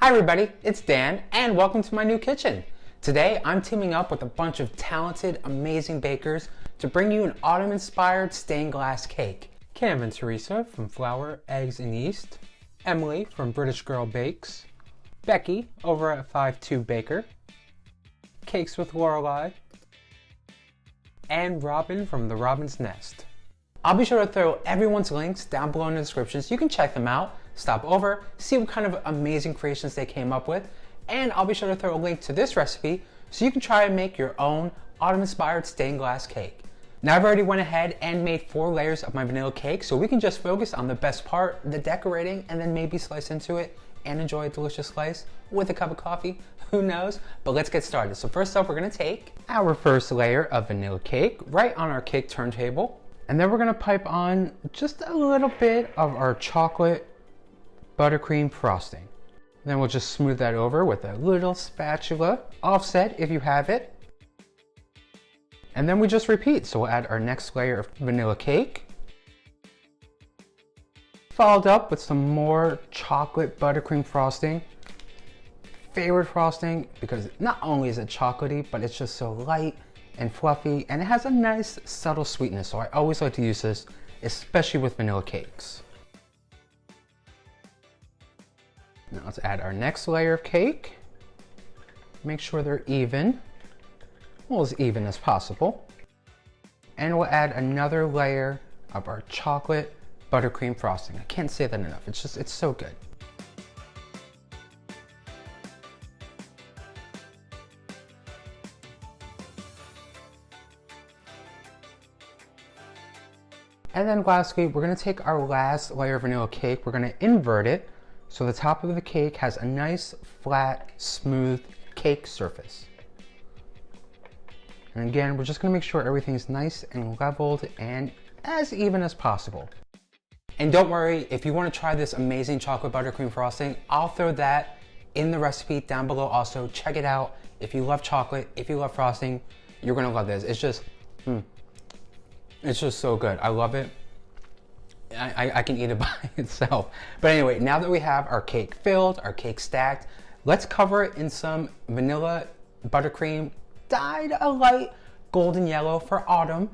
Hi everybody, it's Dan and welcome to my new kitchen. Today I'm teaming up with a bunch of talented, amazing bakers to bring you an autumn-inspired stained glass cake. Cam and Teresa from Flour, Eggs and Yeast, Emily from British Girl Bakes, Becky over at 52 Baker, Cakes with Lorelei, and Robin from The Robin's Nest. I'll be sure to throw everyone's links down below in the description so you can check them out, stop over, see what kind of amazing creations they came up with, and I'll be sure to throw a link to this recipe so you can try and make your own autumn-inspired stained glass cake. Now I've already went ahead and made 4 layers of my vanilla cake, so we can just focus on the best part, the decorating, and then maybe slice into it and enjoy a delicious slice with a cup of coffee, who knows? But let's get started. So first up, we're gonna take our first layer of vanilla cake right on our cake turntable. And then we're gonna pipe on just a little bit of our chocolate buttercream frosting. Then we'll just smooth that over with a little spatula, offset if you have it. And then we just repeat. So we'll add our next layer of vanilla cake, followed up with some more chocolate buttercream frosting. Favorite frosting because not only is it chocolatey, but it's just so light and fluffy, and it has a nice subtle sweetness, so I always like to use this, especially with vanilla cakes. Now let's add our next layer of cake. Make sure they're even, well, as even as possible. And we'll add another layer of our chocolate buttercream frosting. I can't say that enough, it's so good. And then lastly, we're gonna take our last layer of vanilla cake, we're gonna invert it so the top of the cake has a nice, flat, smooth cake surface. And again, we're just gonna make sure everything's nice and leveled and as even as possible. And don't worry, if you wanna try this amazing chocolate buttercream frosting, I'll throw that in the recipe down below also. Check it out. If you love chocolate, if you love frosting, you're gonna love this. It's just so good. I love it. I can eat it by itself. But anyway, now that we have our cake filled, our cake stacked, let's cover it in some vanilla buttercream dyed a light golden yellow for autumn.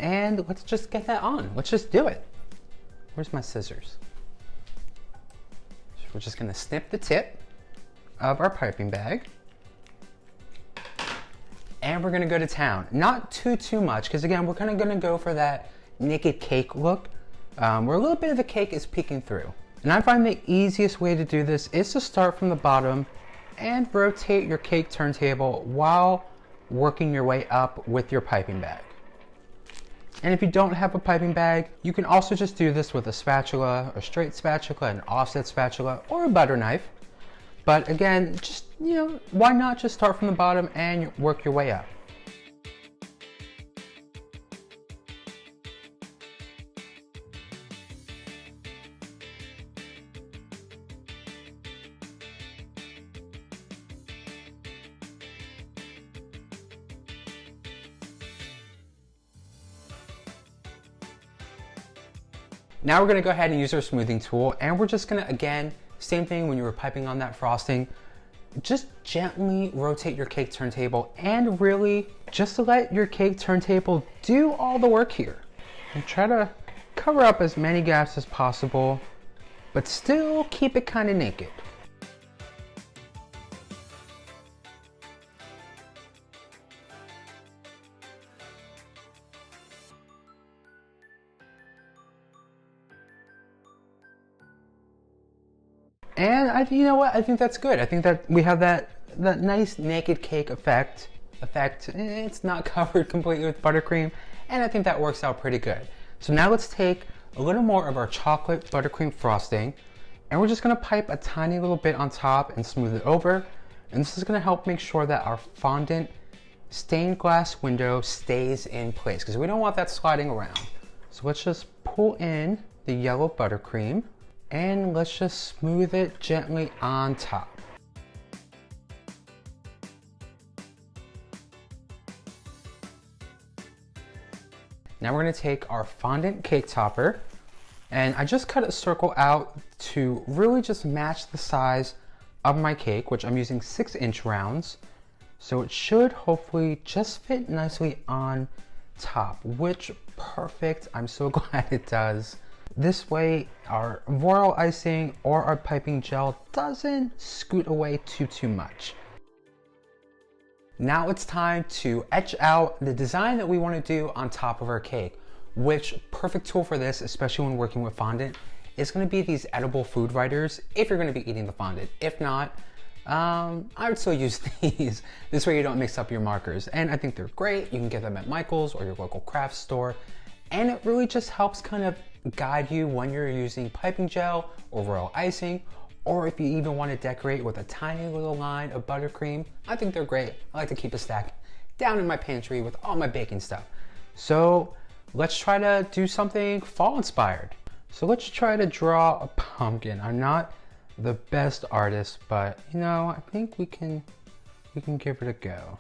And let's just get that on. Let's just do it. Where's my scissors? So we're just gonna snip the tip of our piping bag. And we're gonna go to town. Not too much, because again, we're kind of gonna go for that naked cake look, where a little bit of the cake is peeking through. And I find the easiest way to do this is to start from the bottom and rotate your cake turntable while working your way up with your piping bag. And if you don't have a piping bag, you can also just do this with a spatula, a straight spatula, an offset spatula, or a butter knife. But again, just, why not just start from the bottom and work your way up? Now we're gonna go ahead and use our smoothing tool, and we're just gonna, again, same thing when you were piping on that frosting, just gently rotate your cake turntable and really just to let your cake turntable do all the work here. And try to cover up as many gaps as possible, but still keep it kind of naked. And you know what? I think that's good. I think that we have that nice naked cake effect. It's not covered completely with buttercream, and I think that works out pretty good. So now let's take a little more of our chocolate buttercream frosting, and we're just gonna pipe a tiny little bit on top and smooth it over. And this is gonna help make sure that our fondant stained glass window stays in place, because we don't want that sliding around. So let's just pull in the yellow buttercream, and let's just smooth it gently on top. Now we're gonna take our fondant cake topper, and I just cut a circle out to really just match the size of my cake, which I'm using 6-inch rounds. So it should hopefully just fit nicely on top, which perfect. I'm so glad it does. This way our royal icing or our piping gel doesn't scoot away too much. Now it's time to etch out the design that we want to do on top of our cake, which perfect tool for this, especially when working with fondant, is going to be these edible food writers if you're going to be eating the fondant. If not, I would still use these. This way you don't mix up your markers. And I think they're great. You can get them at Michael's or your local craft store. And it really just helps kind of guide you when you're using piping gel or royal icing, or if you even want to decorate with a tiny little line of buttercream. I think they're great. I like to keep a stack down in my pantry with all my baking stuff. So let's try to do something fall inspired. So let's try to draw a pumpkin. I'm not the best artist, but you know, I think we can give it a go.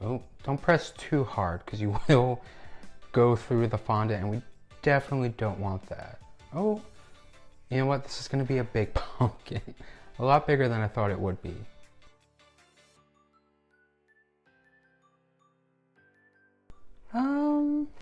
Oh, don't press too hard because you will go through the fondant and we definitely don't want that. Oh, you know what? This is going to be a big pumpkin. A lot bigger than I thought it would be.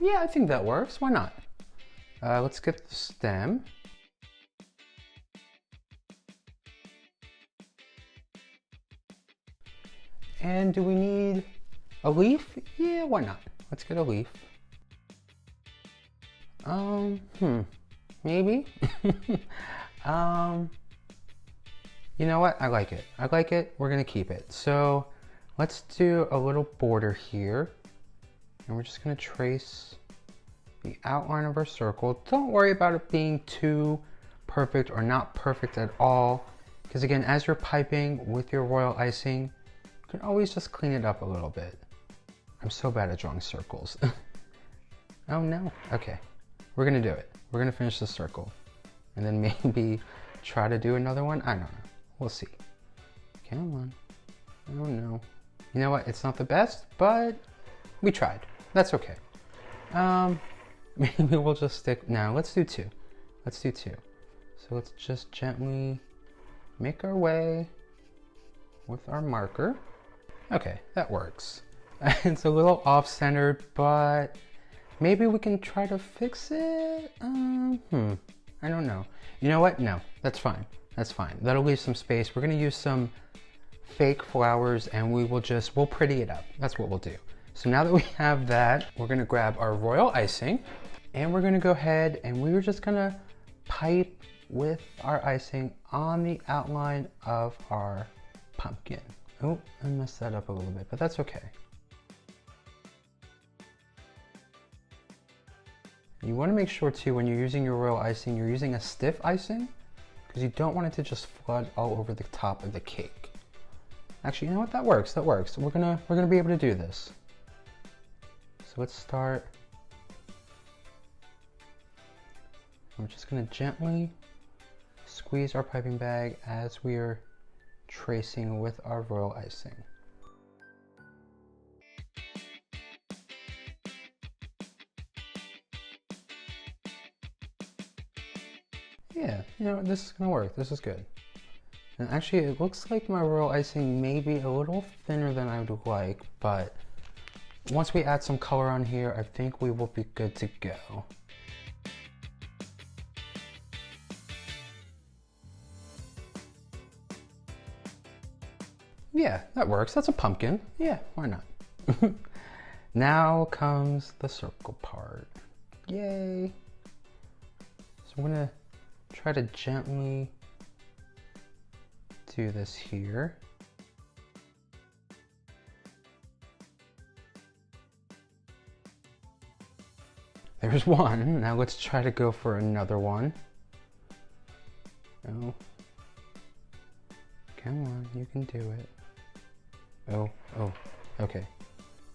Yeah, I think that works. Why not? Let's get the stem. And do we need a leaf? Yeah, why not? Let's get a leaf. Maybe. You know what? I like it. I like it. We're gonna keep it. So let's do a little border here. And we're just gonna trace the outline of our circle. Don't worry about it being too perfect or not perfect at all. Because again, as you're piping with your royal icing, you can always just clean it up a little bit. I'm so bad at drawing circles. Oh no. Okay. We're gonna do it. We're gonna finish the circle. And then maybe try to do another one. I don't know. We'll see. Come on. Oh no. You know what? It's not the best, but we tried. That's okay. Maybe we'll just stick. No, let's do two. Let's do two. So let's just gently make our way with our marker. Okay, that works. It's a little off-centered, but maybe we can try to fix it. I don't know. You know what? No, that's fine. That's fine. That'll leave some space. We're gonna use some fake flowers and we'll pretty it up. That's what we'll do. So now that we have that, we're gonna grab our royal icing and we're gonna go ahead and we're just gonna pipe with our icing on the outline of our pumpkin. Oh, I messed that up a little bit, but that's okay. You want to make sure too, when you're using your royal icing, you're using a stiff icing because you don't want it to just flood all over the top of the cake. Actually, you know what? That works. That works. We're gonna be able to do this. So let's start. We're just gonna gently squeeze our piping bag as we are tracing with our royal icing. Yeah, you know, this is gonna work. This is good. And actually, it looks like my royal icing may be a little thinner than I would like, but once we add some color on here, I think we will be good to go. Yeah, that works. That's a pumpkin. Yeah, why not? Now comes the circle part. Yay. So I'm gonna try to gently do this here. There's one. Now let's try to go for another one. Oh. Come on, you can do it. Oh, okay.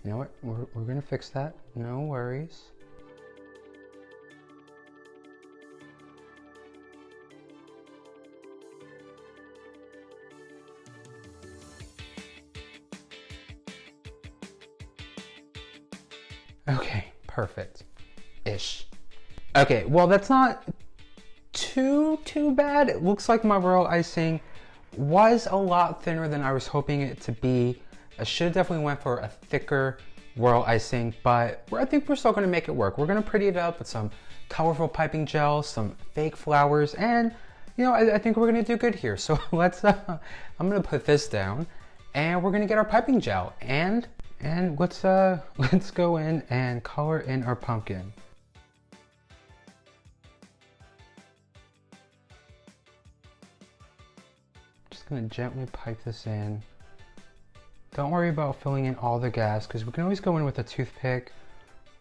You know what? We're gonna fix that. No worries. Okay, perfect. Ish. Okay, well that's not too too bad. It looks like my royal icing was a lot thinner than I was hoping it to be. I should have definitely went for a thicker royal icing, but I think we're still gonna make it work. We're gonna pretty it up with some colorful piping gel, some fake flowers, and you know, I think we're gonna do good here. So let's, I'm gonna put this down and we're gonna get our piping gel and let's go in and color in our pumpkin. Just gonna gently pipe this in. Don't worry about filling in all the gas because we can always go in with a toothpick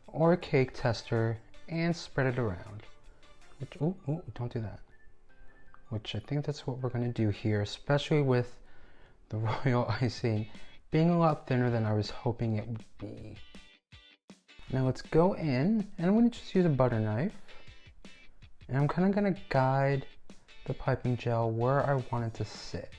or a cake tester and spread it around. Which, ooh, don't do that. Which I think that's what we're gonna do here, especially with the royal icing being a lot thinner than I was hoping it would be. Now let's go in, and I'm gonna just use a butter knife, and I'm kind of gonna guide the piping gel where I want it to sit.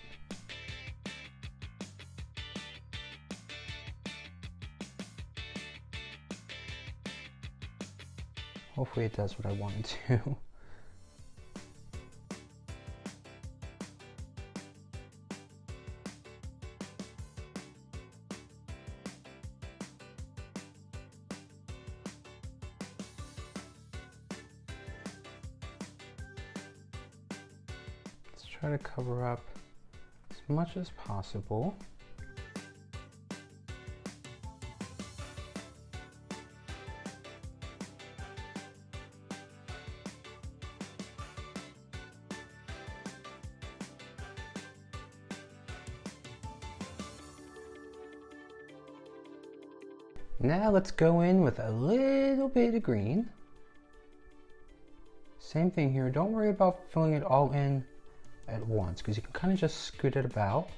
Hopefully it does what I want it to. Let's try to cover up as much as possible. Now let's go in with a little bit of green. Same thing here, don't worry about filling it all in at once because you can kind of just scoot it about.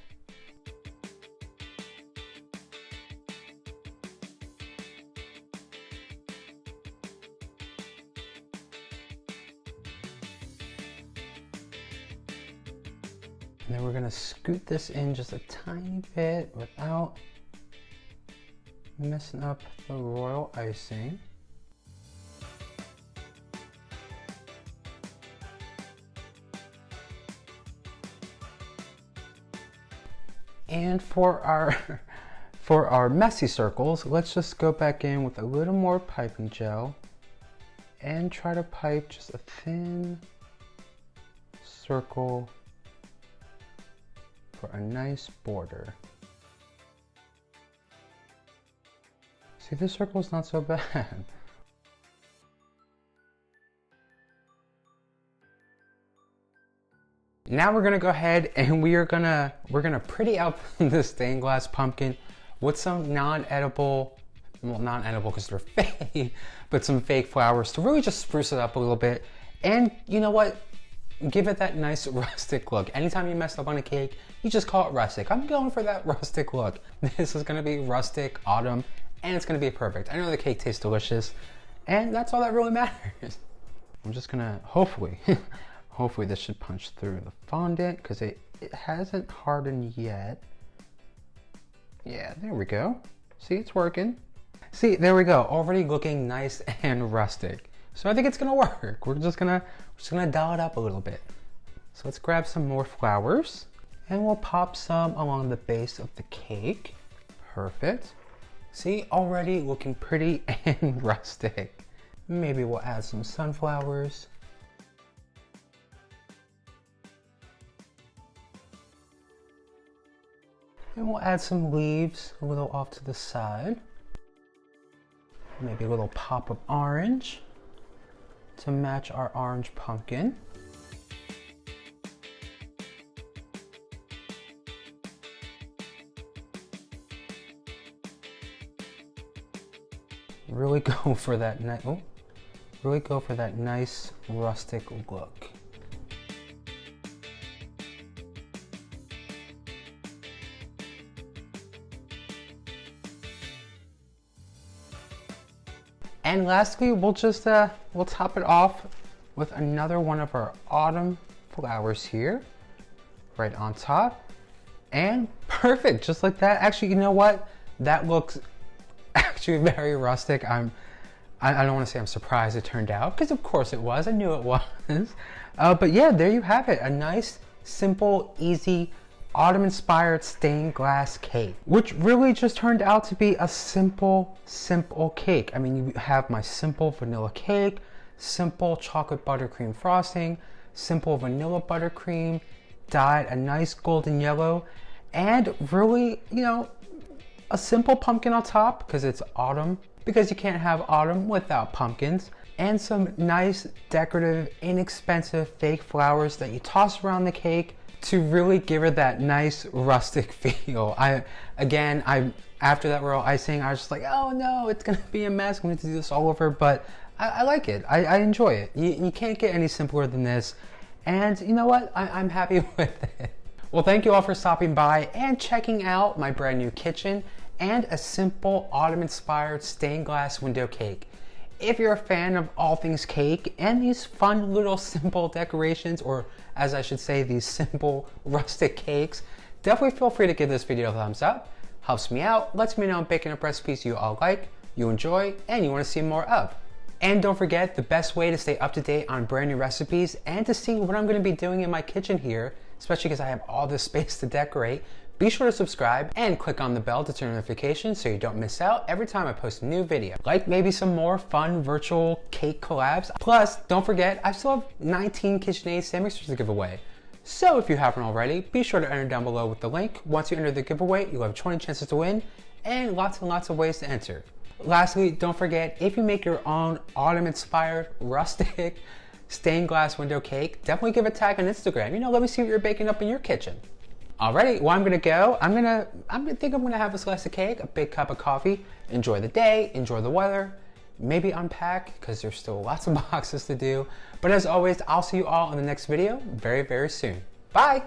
And then we're gonna scoot this in just a tiny bit without messing up the royal icing. And for our messy circles, let's just go back in with a little more piping gel and try to pipe just a thin circle for a nice border. See, this circle is not so bad. Now we're gonna go ahead and we're gonna pretty out the stained glass pumpkin with some non-edible, well, non-edible because they're fake, but some fake flowers to really just spruce it up a little bit. And you know what? Give it that nice rustic look. Anytime you mess up on a cake, you just call it rustic. I'm going for that rustic look. This is gonna be rustic autumn, and it's gonna be perfect. I know the cake tastes delicious, and that's all that really matters. I'm just gonna, hopefully this should punch through the fondant because it hasn't hardened yet. Yeah, there we go. See, it's working. See, there we go. Already looking nice and rustic. So I think it's gonna work. We're just gonna dial it up a little bit. So let's grab some more flowers and we'll pop some along the base of the cake. Perfect. See, already looking pretty and rustic. Maybe we'll add some sunflowers. And we'll add some leaves a little off to the side. Maybe a little pop of orange to match our orange pumpkin. Really go for that nice rustic look. And lastly, we'll just we'll top it off with another one of our autumn flowers here, right on top. And perfect, just like that. Actually, you know what? That looks actually very rustic. I'm I don't want to say I'm surprised it turned out, because of course it was. I knew it was. But yeah, there you have it. A nice, simple, easy, autumn-inspired stained glass cake, which really just turned out to be a simple cake. I mean, you have my simple vanilla cake, simple chocolate buttercream frosting, simple vanilla buttercream, dyed a nice golden yellow, and really, you know, a simple pumpkin on top because it's autumn, because you can't have autumn without pumpkins, and some nice decorative, inexpensive fake flowers that you toss around the cake to really give it that nice rustic feel. After that royal icing, I was just like, oh no, it's gonna be a mess. I'm gonna have to do this all over, but I like it. I enjoy it. You can't get any simpler than this. And you know what? I'm happy with it. Well, thank you all for stopping by and checking out my brand new kitchen and a simple autumn-inspired stained glass window cake. If you're a fan of all things cake and these fun little simple decorations, or as I should say, these simple rustic cakes, definitely feel free to give this video a thumbs up. Helps me out, lets me know I'm baking up recipes you all like, you enjoy, and you want to see more of. And don't forget, the best way to stay up to date on brand new recipes and to see what I'm going to be doing in my kitchen here, especially because I have all this space to decorate, be sure to subscribe and click on the bell to turn notifications so you don't miss out every time I post a new video. Like maybe some more fun virtual cake collabs. Plus, don't forget, I still have 19 KitchenAid stand mixers to give away. So if you haven't already, be sure to enter down below with the link. Once you enter the giveaway, you'll have 20 chances to win and lots of ways to enter. Lastly, don't forget, if you make your own autumn-inspired, rustic, stained glass window cake, definitely give a tag on Instagram. You know, let me see what you're baking up in your kitchen. Alrighty, well, I'm gonna go. I'm gonna have a slice of cake, a big cup of coffee, enjoy the day, enjoy the weather, maybe unpack, because there's still lots of boxes to do. But as always, I'll see you all in the next video very, very soon. Bye!